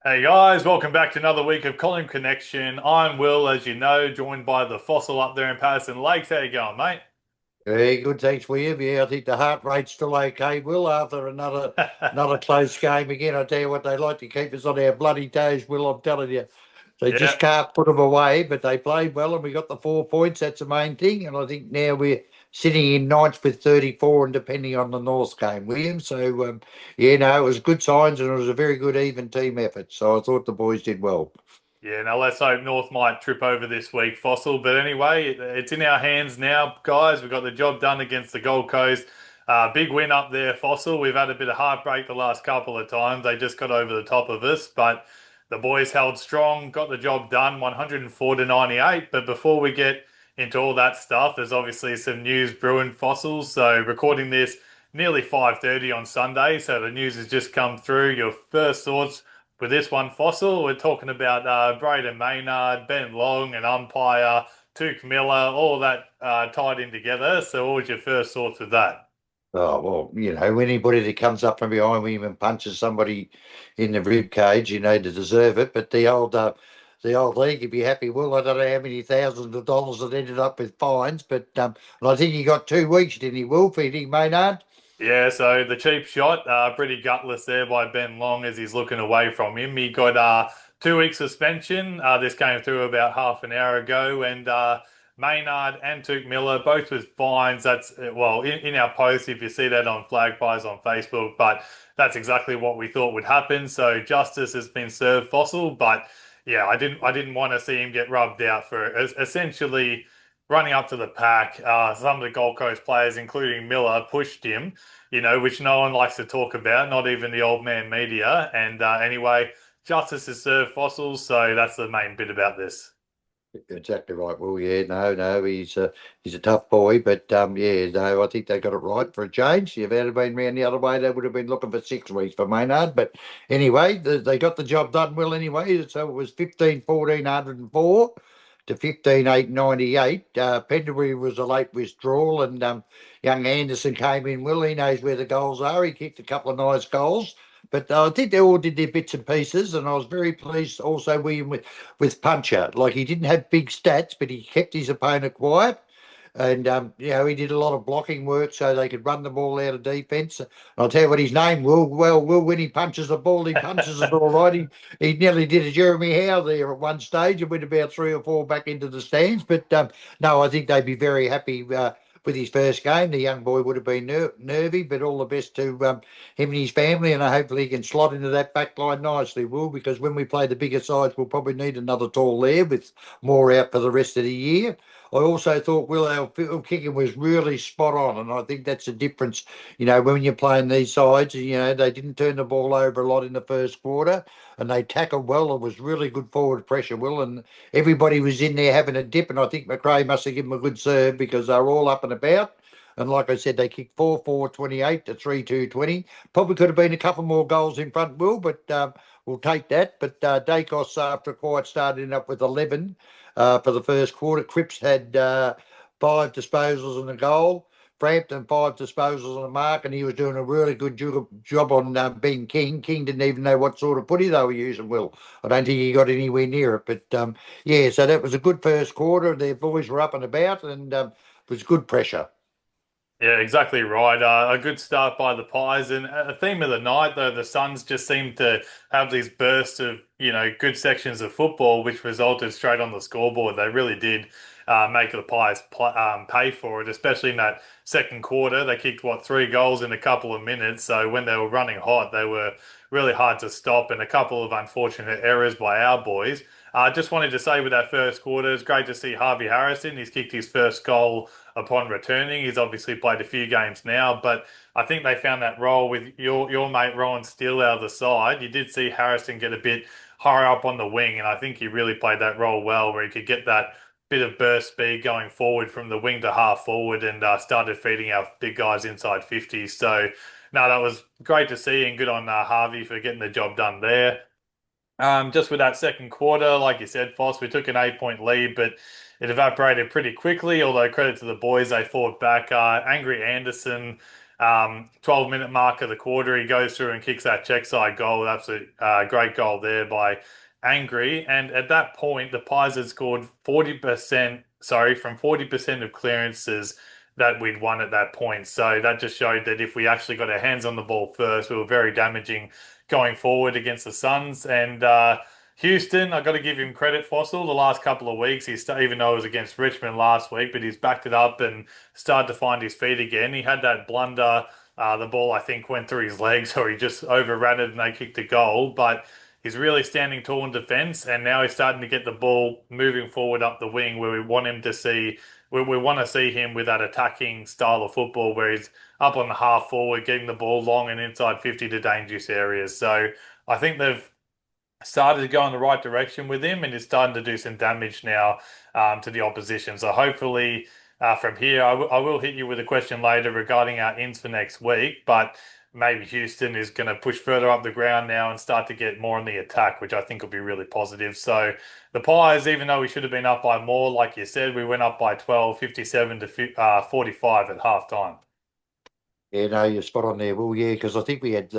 Hey guys, welcome back to another week of Colin Connection. I'm Will, as you know, joined by the fossil up there in Patterson Lakes. How you going, mate? Very good, thanks, William. Yeah, I think the heart rate's still okay, Will, after another close game again. I tell you what, they like to keep us on our bloody toes, Will, I'm telling you. They Yeah, just can't put them away, but they played well and we got the 4 points. That's the main thing. And I think now we're sitting in ninth with 34 and depending on the North game, William. So, yeah, no, it was good signs and it was a very good even team effort. So I thought the boys did well. yeah. Now let's hope North might trip over this week, Fossil. But anyway, it's in our hands now, guys. We got the job done against the Gold Coast. Big win up there, Fossil. We've had a bit of heartbreak the last couple of times. They just got over the top of us, but the boys held strong, got the job done, 104 to 98. But before we get into all that stuff, there's obviously some news brewing, Fossils. So recording this nearly 5:30 on Sunday, so the news has just come through. Your first thoughts with this one, Fossil? We're talking about Braden Maynard, Ben Long, and umpire Tuke Miller, all that tied in together. So, what was your first thoughts with that? Oh, well, anybody that comes up from behind him and punches somebody in the rib cage, they deserve it. But the old league, you'd be happy. Well, I don't know how many thousands of dollars that ended up with fines, but and I think he got 2 weeks, didn't he, Will, for hitting Maynard? Yeah, so the cheap shot, pretty gutless there by Ben Long as he's looking away from him. He got 2 weeks suspension. This came through about half an hour ago, and Maynard and Tuke Miller both with fines. That's well in our post if you see that on Flag Pies on Facebook, but that's exactly what we thought would happen. So justice has been served, Fossil. But yeah, I didn't want to see him get rubbed out for essentially running up to the pack. Some of the Gold Coast players, including Miller, pushed him, which no one likes to talk about, not even the old man media. And anyway, justice is served, Fossils. So that's the main bit about this. Exactly right. Well, yeah, no, he's a tough boy, but yeah, no, I think they got it right for a change. If it had been round the other way, they would have been looking for 6 weeks for Maynard. But anyway, they got the job done well anyway. So it was 15-14-104 to 15-8-98. Pendlebury was a late withdrawal, and young Anderson came in. Well, he knows where the goals are. He kicked a couple of nice goals. But I think they all did their bits and pieces, and I was very pleased also, William, with Puncher. Like he didn't have big stats, but he kept his opponent quiet. And he did a lot of blocking work so they could run the ball out of defence. And I'll tell you what his name Will when he punches the ball, he punches it all right. He nearly did a Jeremy Howe there at one stage and went about 3 or 4 back into the stands. But no, I think they'd be very happy with his first game. The young boy would have been nervy, but all the best to him and his family, and hopefully he can slot into that back line nicely, Will, because when we play the bigger sides, we'll probably need another tall there with more out for the rest of the year. I also thought Will our field kicking was really spot on, and I think that's the difference. When you're playing these sides, they didn't turn the ball over a lot in the first quarter, and they tackled well. It was really good forward pressure, Will, and everybody was in there having a dip, and I think McRae must have given them a good serve because they were all up and about. And like I said, they kicked 4-4-28 to 3-2-20. Probably could have been a couple more goals in front, Will, but we'll take that. But Dacos, after a quiet start, ended up with 11 for the first quarter. Cripps had 5 disposals and a goal. Frampton 5 disposals on the mark, and he was doing a really good job on Ben King. King didn't even know what sort of putty they were using, Will. I don't think he got anywhere near it. But yeah, so that was a good first quarter. Their boys were up and about, and it was good pressure. Yeah, exactly right. A good start by the Pies, and a theme of the night, though, the Suns just seemed to have these bursts of, good sections of football, which resulted straight on the scoreboard. They really did make the Pies pay for it, especially in that second quarter. They kicked, what, 3 goals in a couple of minutes. So when they were running hot, they were really hard to stop, and a couple of unfortunate errors by our boys. I just wanted to say with that first quarter, it's great to see Harvey Harrison. He's kicked his first goal upon returning. He's obviously played a few games now, but I think they found that role with your mate Rowan Steele out of the side. You did see Harrison get a bit higher up on the wing, and I think he really played that role well, where he could get that bit of burst speed going forward from the wing to half forward and started feeding our big guys inside 50. So, no, that was great to see and good on Harvey for getting the job done there. Just with that second quarter, like you said, Foss, we took an 8 point lead, but it evaporated pretty quickly. Although credit to the boys, they fought back. Angry Anderson 12-minute mark of the quarter, he goes through and kicks that check side goal. Absolute great goal there by Angry. And at that point, the Pies had scored 40%, sorry, from 40% of clearances that we'd won at that point. So that just showed that if we actually got our hands on the ball first, we were very damaging going forward against the Suns. And Houston, I got to give him credit, Fossil. The last couple of weeks, even though it was against Richmond last week, but he's backed it up and started to find his feet again. He had that blunder. The ball, I think, went through his legs, or he just overran it and they kicked a goal. But he's really standing tall in defence, and now he's starting to get the ball moving forward up the wing where we want him to see. We want to see him with that attacking style of football where he's up on the half forward, getting the ball long and inside 50 to dangerous areas. So I think they've started to go in the right direction with him and is starting to do some damage now to the opposition. So hopefully from here, I will hit you with a question later regarding our ins for next week, but maybe Houston is going to push further up the ground now and start to get more on the attack, which I think will be really positive. So the Pies, even though we should have been up by more, like you said, we went up by 12, 57 to 45 at halftime. Yeah, no, you're spot on there. Well, yeah, because I think we had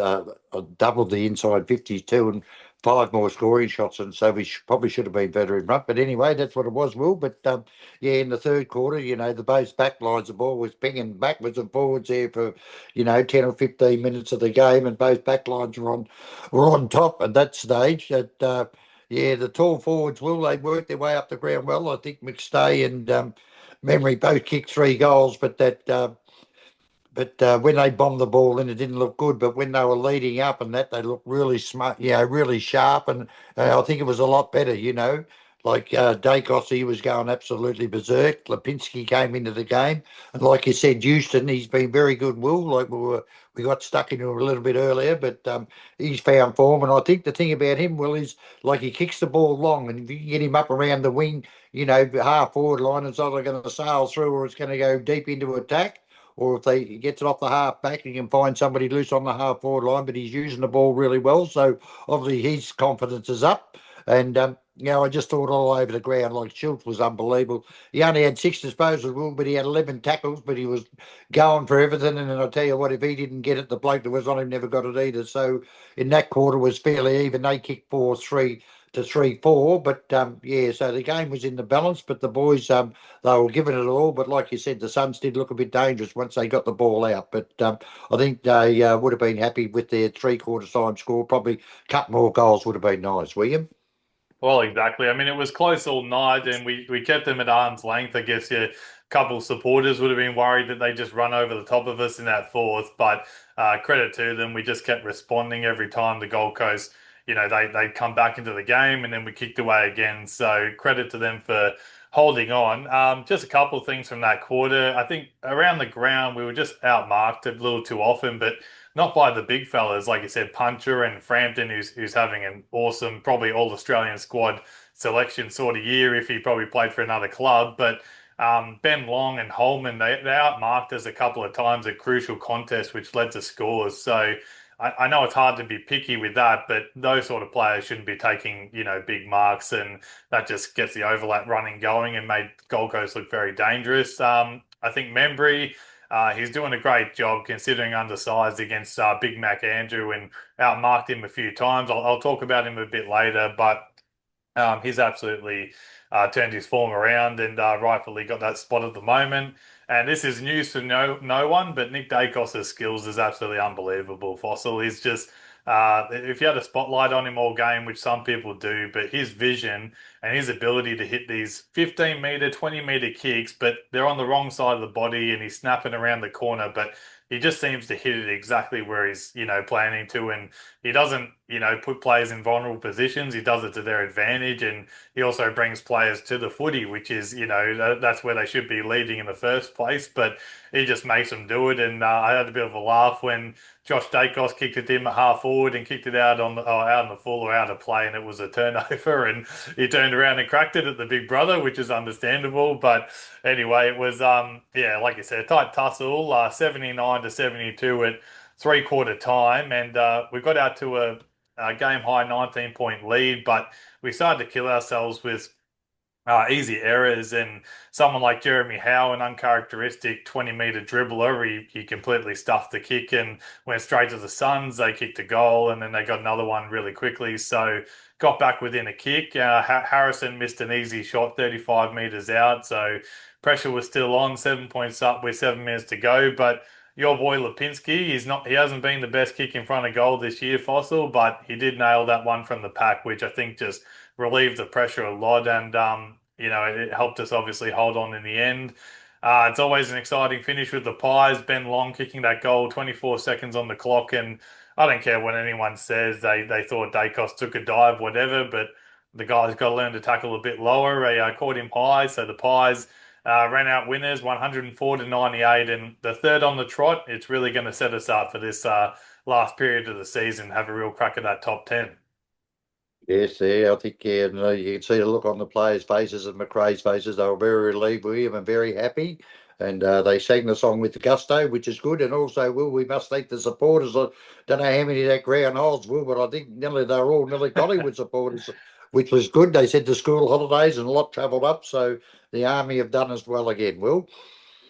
doubled the inside 52 and five more scoring shots, and so we probably should have been better in front. But anyway, that's what it was, Will. But yeah, in the third quarter, the both back lines, the ball was pinging backwards and forwards there for 10 or 15 minutes of the game, and both back lines were on top at that stage. That yeah, the tall forwards, Will, they worked their way up the ground well. I think McStay and Memory both kicked three goals, but that. But when they bombed the ball in, it didn't look good. But when they were leading up and that, they looked really smart, really sharp. And I think it was a lot better. Like Dacos, he was going absolutely berserk. Lipinski came into the game. And like you said, Houston, he's been very good, Will. Like we got stuck into him a little bit earlier, but he's found form. And I think the thing about him, Will, is like he kicks the ball long. And if you can get him up around the wing, half forward line, it's either going to sail through or it's going to go deep into attack, or if he gets it off the half back, he can find somebody loose on the half forward line. But he's using the ball really well, so obviously his confidence is up. And I just thought all over the ground, like Schultz was unbelievable. He only had six disposals, but he had 11 tackles, but he was going for everything. And I'll tell you what, if he didn't get it, the bloke that was on him never got it either. So in that quarter was fairly even. They kicked 4-3 to 3-4, but yeah, so the game was in the balance, but the boys they were giving it all. But like you said, the Suns did look a bit dangerous once they got the ball out. But I think they would have been happy with their three-quarter time score. Probably a couple more goals would have been nice, William. Well, exactly. I mean, it was close all night, and we kept them at arm's length. I guess yeah, a couple supporters would have been worried that they just run over the top of us in that fourth, but credit to them, we just kept responding every time the Gold Coast, they come back into the game, and then we kicked away again. So credit to them for holding on. Just a couple of things from that quarter. I think around the ground we were just outmarked a little too often, but not by the big fellas, like you said, Puncher and Frampton, who's having an awesome, probably all Australian squad selection sort of year if he probably played for another club. But Ben Long and Holman, they outmarked us a couple of times at crucial contests, which led to scores. So I know it's hard to be picky with that, but those sort of players shouldn't be taking, big marks, and that just gets the overlap running going and made Gold Coast look very dangerous. I think Membry. He's doing a great job considering undersized against Big Mac Andrew and outmarked him a few times. I'll talk about him a bit later, but he's absolutely turned his form around and rightfully got that spot at the moment. And this is news to no one, but Nick Dacos' skills is absolutely unbelievable. Fossil, he's just if you had a spotlight on him all game, which some people do, but his vision and his ability to hit these 15-meter, 20-meter kicks, but they're on the wrong side of the body and he's snapping around the corner, but he just seems to hit it exactly where he's, planning to. And he doesn't, put players in vulnerable positions. He does it to their advantage. And he also brings players to the footy, which is, that's where they should be leading in the first place. But he just makes them do it. And I had a bit of a laugh when Josh Dacos kicked it in at half forward and kicked it out out in the full or out of play, and it was a turnover. And he turned around and cracked it at the big brother, which is understandable. But anyway, it was yeah, like you said, a tight tussle, 79 to 72 at three-quarter time, and we got out to a game high 19-point lead, but we started to kill ourselves with easy errors, and someone like Jeremy Howe, an uncharacteristic 20-meter dribbler, he completely stuffed the kick and went straight to the Suns. They kicked a goal and then they got another one really quickly. So got back within a kick. Harrison missed an easy shot 35 meters out. So pressure was still on, 7 points up with 7 minutes to go. But your boy Lipinski, he hasn't been the best kick in front of goal this year, Fossil, but he did nail that one from the pack, which I think just relieved the pressure a lot, and it helped us obviously hold on in the end. It's always an exciting finish with the Pies. Ben Long kicking that goal, 24 seconds on the clock, and I don't care what anyone says. They thought Dacos took a dive, whatever, but the guy's got to learn to tackle a bit lower. He caught him high, so the Pies ran out winners, 104 to 98, and the third on the trot. It's really going to set us up for this last period of the season. Have a real crack at that top 10. Yes, yeah, I think yeah, you can see the look on the players' faces and McRae's faces. They were very relieved with him and very happy. And they sang the song with gusto, which is good. And also, Will, we must thank the supporters. I don't know how many that ground holds, Will, but I think nearly they were all nearly Collingwood supporters, which was good. They said the school holidays and a lot travelled up. So the Army have done as well again, Will.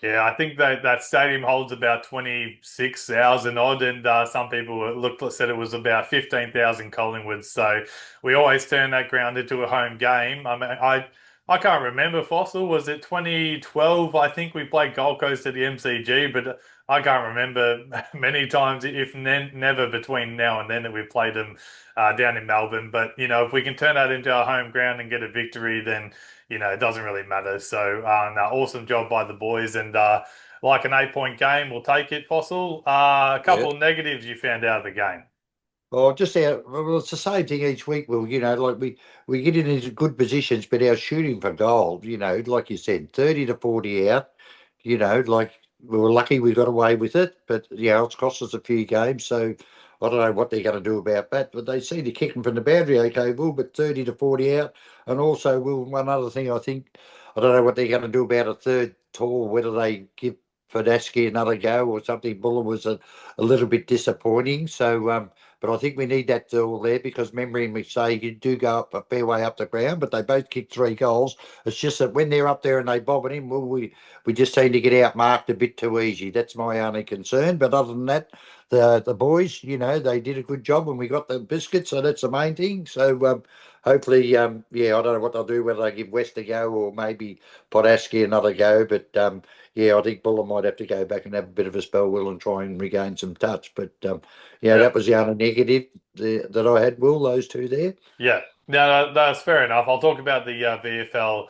Yeah, I think that stadium holds about 26,000 odd, and some people said it was about 15,000 Collingwood. So we always turn that ground into a home game. I mean, I can't remember, Fossil. Was it 2012? I think we played Gold Coast at the MCG, but I can't remember many times, if never between now and then, that we've played them down in Melbourne. But if we can turn that into our home ground and get a victory, then it doesn't really matter. So, no, awesome job by the boys, and like an 8 point game, we'll take it, Fossil. A Yeah. couple of negatives you found out of the game. Well, just our, well, it's the same thing each week. Well, like we get into good positions, but our shooting for goal, like you said, 30 to 40 out, like we were lucky we got away with it, but it's cost us a few games. So I don't know what they're going to do about that, but they seem to kick them from the boundary, okay, Will, but 30 to 40 out. And also, Will, one other thing I think, I don't know what they're going to do about a third tour, whether they give Fadaski another go or something. Buller was a little bit disappointing. So, but I think we need that duel there because memory and say you do go up a fair way up the ground, but they both kick 3 goals. It's just that when they're up there and they bob it in, well, we just seem to get outmarked a bit too easy. That's my only concern. But other than that, the boys, they did a good job and we got the biscuits, so that's the main thing. So hopefully, yeah, I don't know what they'll do, whether they give West a go or maybe Podaski another go, but yeah, I think Buller might have to go back and have a bit of a spell, Will, and try and regain some touch. But yeah, Yeah. that was the only negative that I had, Will, those two there. Yeah, no, that's fair enough. I'll talk about the VFL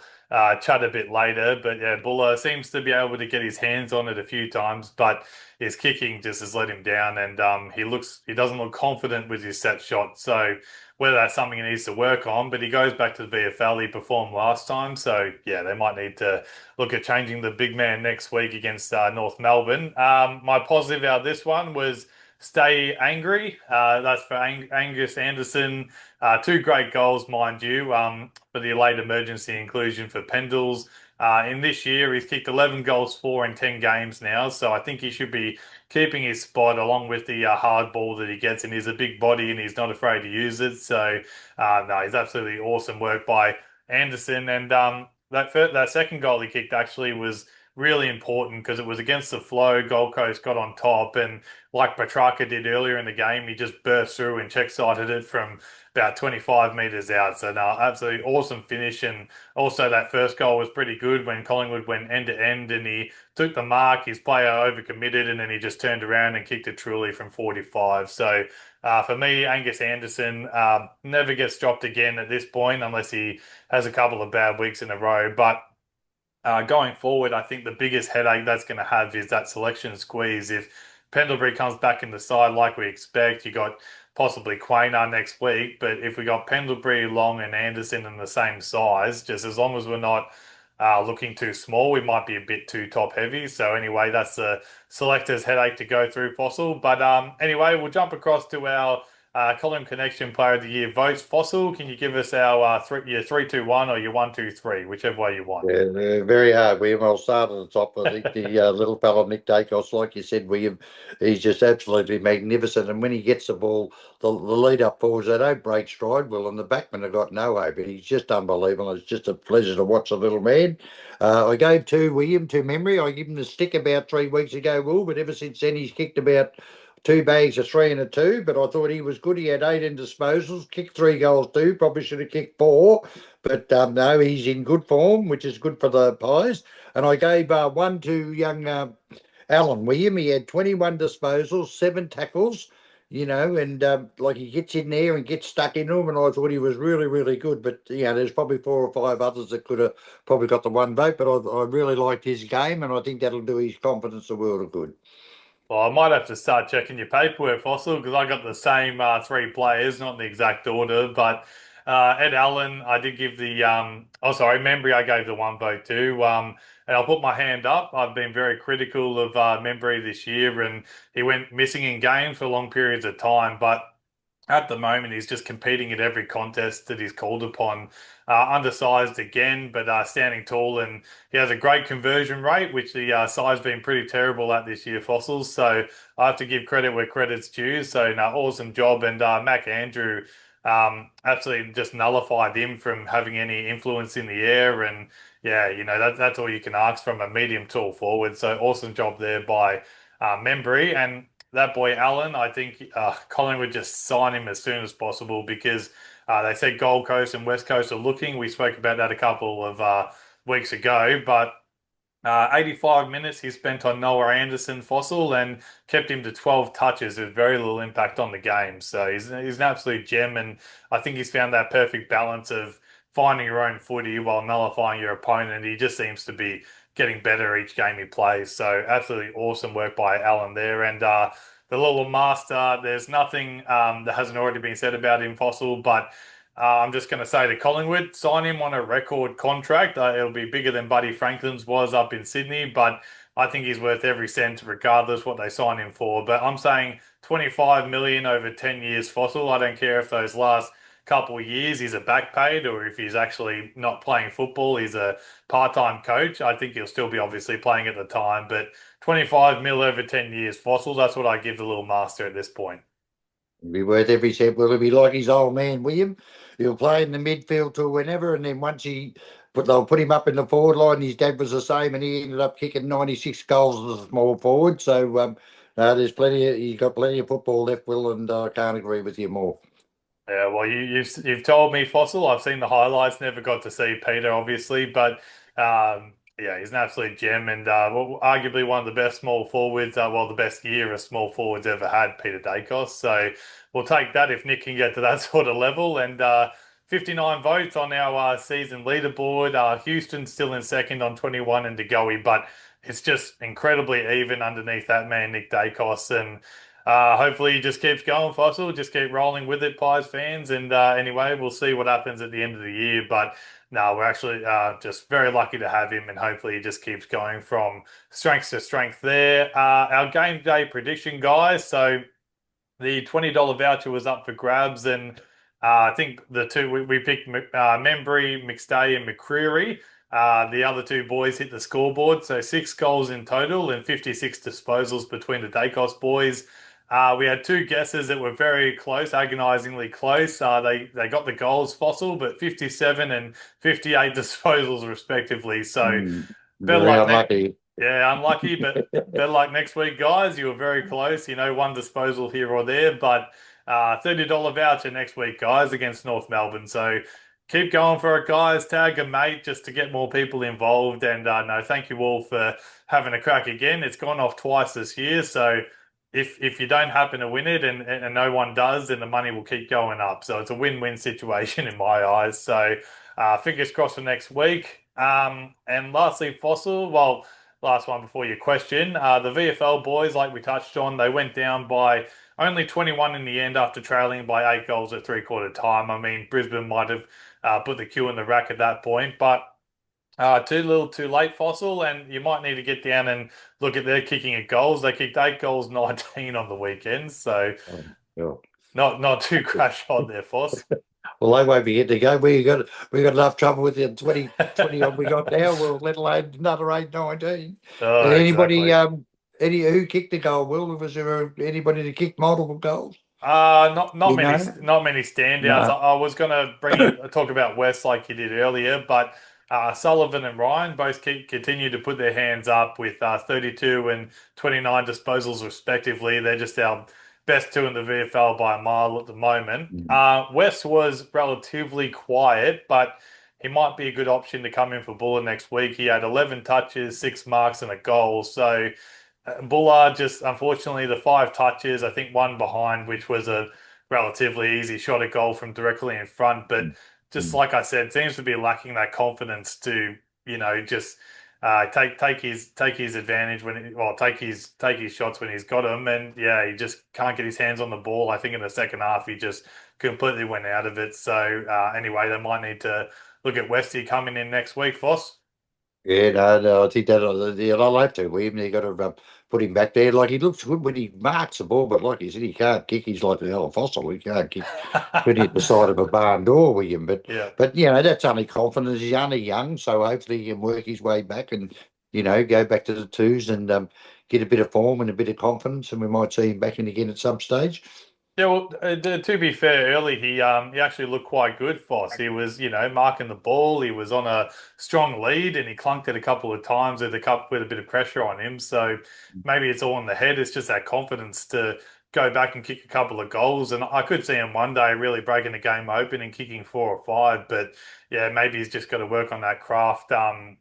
chat a bit later, but yeah, Buller seems to be able to get his hands on it a few times, but his kicking just has let him down, and he doesn't look confident with his set shot. So whether that's something he needs to work on, but he goes back to the VFL. He performed last time, so yeah, they might need to look at changing the big man next week against North Melbourne. My positive out of this one was stay angry. That's for Angus Anderson. Two great goals, mind you, for the late emergency inclusion for Pendles. In this year, he's kicked 11 goals, 4 in 10 games now. So I think he should be keeping his spot along with the hard ball that he gets. And he's a big body and he's not afraid to use it. So, no, he's absolutely awesome work by Anderson. And that second goal he kicked actually was really important because it was against the flow. Gold Coast got on top, and like Petrarca did earlier in the game, he just burst through and check sighted it from about 25 meters out. So, no, absolutely awesome finish. And also, that first goal was pretty good when Collingwood went end to end and he took the mark. His player overcommitted and then he just turned around and kicked it truly from 45. So, for me, Angus Anderson never gets dropped again at this point unless he has a couple of bad weeks in a row. But going forward, I think the biggest headache that's going to have is that selection squeeze. If Pendlebury comes back in the side like we expect, you got possibly Quayner next week, but if we got Pendlebury, Long, and Anderson in the same size, just as long as we're not looking too small, we might be a bit too top heavy. So anyway, that's the selector's headache to go through, Fossil. But anyway, we'll jump across to our Column Connection Player of the Year votes. Fossil, can you give us our your 3-2-1 or your 1-2-3, whichever way you want? Yeah, they're very hard, William. I'll start at the top. I think the little fella, Nick Dacos, like you said, William, he's just absolutely magnificent. And when he gets the ball, the lead up forwards, they don't break stride, well, and the backmen have got no hope. But he's just unbelievable. It's just a pleasure to watch the little man. I gave two, William, to memory. I gave him the stick about 3 weeks ago, Will, but ever since then, he's kicked about two bags of three and a two. But I thought he was good. He had 18 disposals, kicked 3 goals too. Probably should have kicked four. But no, he's in good form, which is good for the Pies. And I gave one to young Alan William. He had 21 disposals, 7 tackles, and like he gets in there and gets stuck in them. And I thought he was really, really good. But, there's probably 4 or 5 others that could have probably got the one vote. But I really liked his game, and I think that'll do his confidence a world of good. Well, I might have to start checking your paperwork, Fossil, because I got the same three players, not in the exact order. But Ed Allen, I did give oh, sorry, Membry, I gave the one vote to. And I'll put my hand up. I've been very critical of Membry this year, and he went missing in games for long periods of time. But at the moment, he's just competing at every contest that he's called upon. Undersized again, but standing tall, and he has a great conversion rate, which the side's been pretty terrible at this year, Fossils. So I have to give credit where credit's due. So, no, awesome job. And Mac Andrew absolutely just nullified him from having any influence in the air. And yeah, that's all you can ask from a medium tall forward. So awesome job there by Membry. And that boy Allen, I think Colin would just sign him as soon as possible because they said Gold Coast and West Coast are looking. We spoke about that a couple of weeks ago, but 85 minutes he spent on Noah Anderson Fossil and kept him to 12 touches with very little impact on the game. So he's an absolute gem, and I think he's found that perfect balance of finding your own footy while nullifying your opponent. He just seems to be getting better each game he plays. So absolutely awesome work by Alan there. And the little master, there's nothing that hasn't already been said about him, Fossil, but I'm just going to say to Collingwood, sign him on a record contract. It'll be bigger than Buddy Franklin's was up in Sydney, but I think he's worth every cent regardless what they sign him for. But I'm saying 25 million over 10 years, Fossil. I don't care if those last couple of years he's a back paid or if he's actually not playing football, he's a part-time coach. I think he'll still be obviously playing at the time, but 25 mil over 10 years, Fossil. That's what I give the little master at this point. Be worth every cent. Will he be like his old man, William? He'll play in the midfield till whenever, and then once they'll put him up in the forward line. His dad was the same, and he ended up kicking 96 goals as a small forward. So there's he's got plenty of football left, Will, and I can't agree with you more. Yeah, well, you've told me Fossil. I've seen the highlights. Never got to see Peter, obviously, but yeah, he's an absolute gem and arguably one of the best small forwards. Well, the best year a small forwards ever had, Peter Dacos. So we'll take that if Nick can get to that sort of level. And 59 votes on our season leaderboard. Houston's still in second on 21 and DeGoey, but it's just incredibly even underneath that man, Nick Dacos, and. Hopefully he just keeps going, Fossil. Just keep rolling with it, Pies fans. And anyway, we'll see what happens at the end of the year. But no, we're actually just very lucky to have him, and hopefully he just keeps going from strength to strength there. Our game day prediction, guys. So the $20 voucher was up for grabs, and I think the two we picked Membry, McStay, and McCreary. The other two boys hit the scoreboard, so 6 goals in total and 56 disposals between the Dacos boys. We had two guesses that were very close, agonizingly close. They got the goals, Fossil, but 57 and 58 disposals respectively. So better Very luck next. unlucky. Yeah, unlucky, but better luck next week, guys. You were very close. One disposal here or there, but $30 voucher next week, guys, against North Melbourne. So keep going for it, guys. Tag a mate just to get more people involved. And no, thank you all for having a crack again. It's gone off twice this year, so if you don't happen to win it and no one does, then the money will keep going up. So it's a win-win situation in my eyes. So fingers crossed for next week. And lastly, Fossil. Well, last one before your question. The VFL boys, like we touched on, they went down by only 21 in the end after trailing by 8 goals at three-quarter time. I mean, Brisbane might have put the cue in the rack at that point, but too little, too late, Fossil, and you might need to get down and look at their kicking at goals. They kicked 8 goals, 19 on the weekend. So Oh, yeah. Not too crash hot there, Foss. Well, they won't be getting to go. We got enough trouble with the 20 odd we got now. Well, let alone another 8, 19. Oh, And anybody exactly. any who kicked the goal? Will was there anybody that kicked multiple goals? Not You many know, not many standouts. no. I was going to bring in talk about West like you did earlier, but Sullivan and Ryan both continue to put their hands up with 32 and 29 disposals respectively. They're just our best two in the VFL by a mile at the moment. Mm, West was relatively quiet, but he might be a good option to come in for Buller next week. He had 11 touches, 6 marks, and a goal. So. Bullard just unfortunately the 5 touches, I think one behind, which was a relatively easy shot at goal from directly in front. But mm, just mm. like I said, seems to be lacking that confidence to, just take his advantage when well take his shots when he's got them. And yeah, he just can't get his hands on the ball. I think in the second half he just completely went out of it. So anyway, they might need to look at Westy coming in next week, Foss. Yeah, no, I think that yeah, they'll have to. We even got to put him back there. Like he looks good when he marks the ball, but like you said, he can't kick. He's like an old fossil. He can't kick. Could hit the side of a barn door with him. But Yeah. but you know that's only confidence. He's only young, so hopefully he can work his way back and go back to the twos and get a bit of form and a bit of confidence, and we might see him back in again at some stage. Yeah, well, to be fair, early he actually looked quite good for us. He was, marking the ball. He was on a strong lead, and he clunked it a couple of times with a bit of pressure on him. So maybe it's all in the head. It's just that confidence to go back and kick a couple of goals. And I could see him one day really breaking the game open and kicking 4 or 5. But yeah, maybe he's just got to work on that craft. When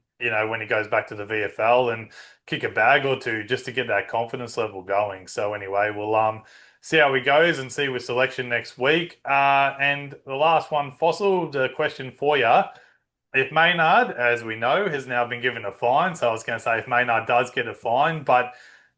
he goes back to the VFL and kick a bag or two just to get that confidence level going. So anyway, we'll see how he goes and see with selection next week. And the last one, Fossil, the question for you. If Maynard, as we know, has now been given a fine, so I was going to say if Maynard does get a fine, but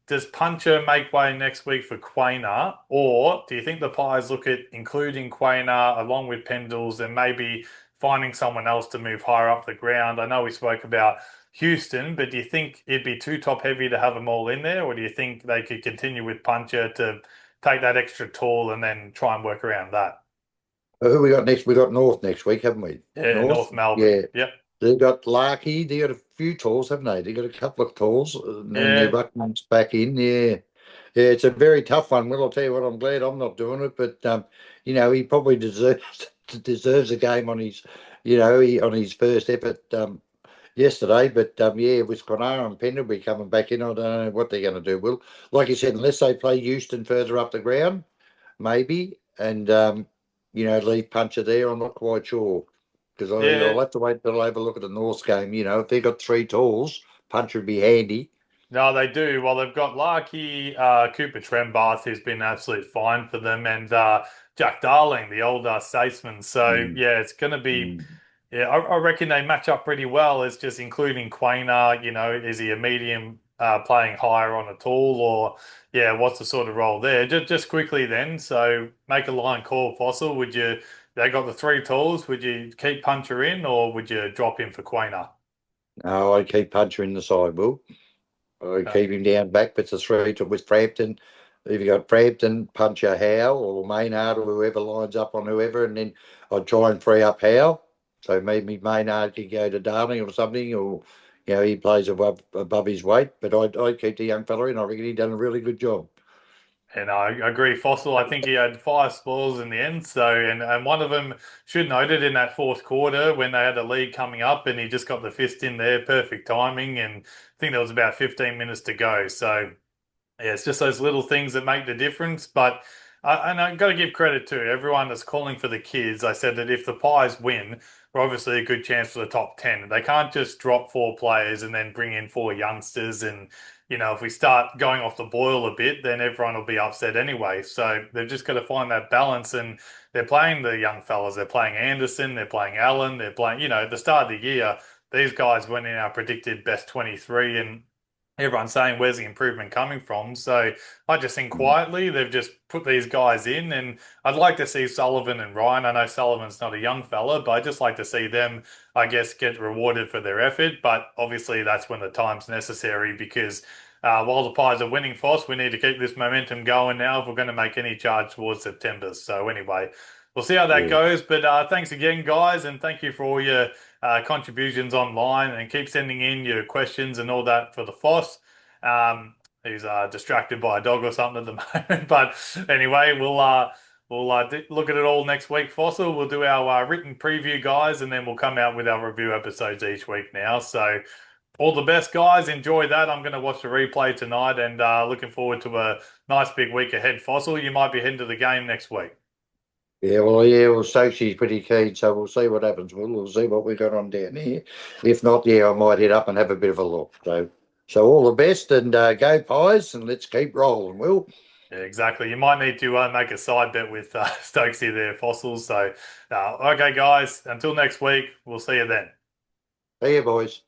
does Puncher make way next week for Quainer, or do you think the Pies look at including Quainer along with Pendles and maybe finding someone else to move higher up the ground? I know we spoke about Houston, but do you think it'd be too top heavy to have them all in there, or do you think they could continue with Puncher to take that extra tall and then try and work around that? Who we got next? We got North next week, haven't we? Yeah, North, North Melbourne. yeah. Yep. They've got Larky. They got a few tools, haven't they? They got a couple of tools, and then their Yeah. ruckman's back in. Yeah, yeah. It's a very tough one. Well, I'll tell you what. I'm glad I'm not doing it, but he probably deserves a game on his, on his first effort yesterday. But yeah, with Conara and Pendlebury coming back in, I don't know what they're going to do. Will, like you said, unless they play Houston further up the ground, maybe, and leave Puncher there. I'm not quite sure because Yeah. I'll have to wait till I have a look at the North game. If they've got three tools, Puncher would be handy. No, they do. Well, they've got Larky, Cooper Trembath, who's been absolute fine for them, and Jack Darling, the old statesman. So Mm, yeah, it's going to be. mm. Yeah, I reckon they match up pretty well. It's just including Quainer. Is he a medium playing higher on a tall, or yeah, what's the sort of role there? Just quickly then. So make a line call, Fossil. Would you? They got the three tools. Would you keep Puncher in, or would you drop him for Quainer? No, I'd keep Puncher in the side, Will. I'd Uh, keep him down back, but the three with Frampton. If you got Frampton, Puncher, Howe, or Maynard, or whoever lines up on whoever, and then I'd try and free up Howe. So maybe Maynard could go to Darling or something, or he plays above his weight. But I'd keep the young fella in. I reckon he done a really good job. And I agree, Fossil. I think he had 5 spoils in the end. So, and one of them should noted in that fourth quarter when they had a lead coming up, and he just got the fist in there, perfect timing. And I think there was about 15 minutes to go. So, yeah, it's just those little things that make the difference. But and I got to give credit to everyone that's calling for the kids. I said that if the Pies win, we're obviously a good chance for the top 10. They can't just drop 4 players and then bring in 4 youngsters. And, if we start going off the boil a bit, then everyone will be upset anyway. So they've just got to find that balance. And they're playing the young fellas. They're playing Anderson. They're playing Allen. They're playing, at the start of the year, these guys went in our predicted best 23 and everyone's saying where's the improvement coming from. So I just think quietly they've just put these guys in, and I'd like to see Sullivan and Ryan. I know Sullivan's not a young fella, but I just like to see them, I guess, get rewarded for their effort. But obviously that's when the time's necessary because while the Pies are winning, Foss, we need to keep this momentum going now if we're going to make any charge towards September. So anyway, we'll see how that Yeah. goes. But thanks again, guys, and thank you for all your contributions online, and keep sending in your questions and all that for the Foss. He's distracted by a dog or something at the moment. But anyway, we'll look at it all next week, Fossil. We'll do our written preview, guys, and then we'll come out with our review episodes each week now. So all the best, guys. Enjoy that. I'm going to watch the replay tonight and looking forward to a nice big week ahead, Fossil. You might be heading to the game next week. Well, Sochi's pretty keen, so we'll see what happens. We'll see what we got on down here. If not, yeah, I might head up and have a bit of a look. So all the best and go Pies and let's keep rolling, Will. Yeah, exactly. You might need to make a side bet with Stokesy there, Fossils. So, okay, guys, until next week, we'll see you then. See you, boys.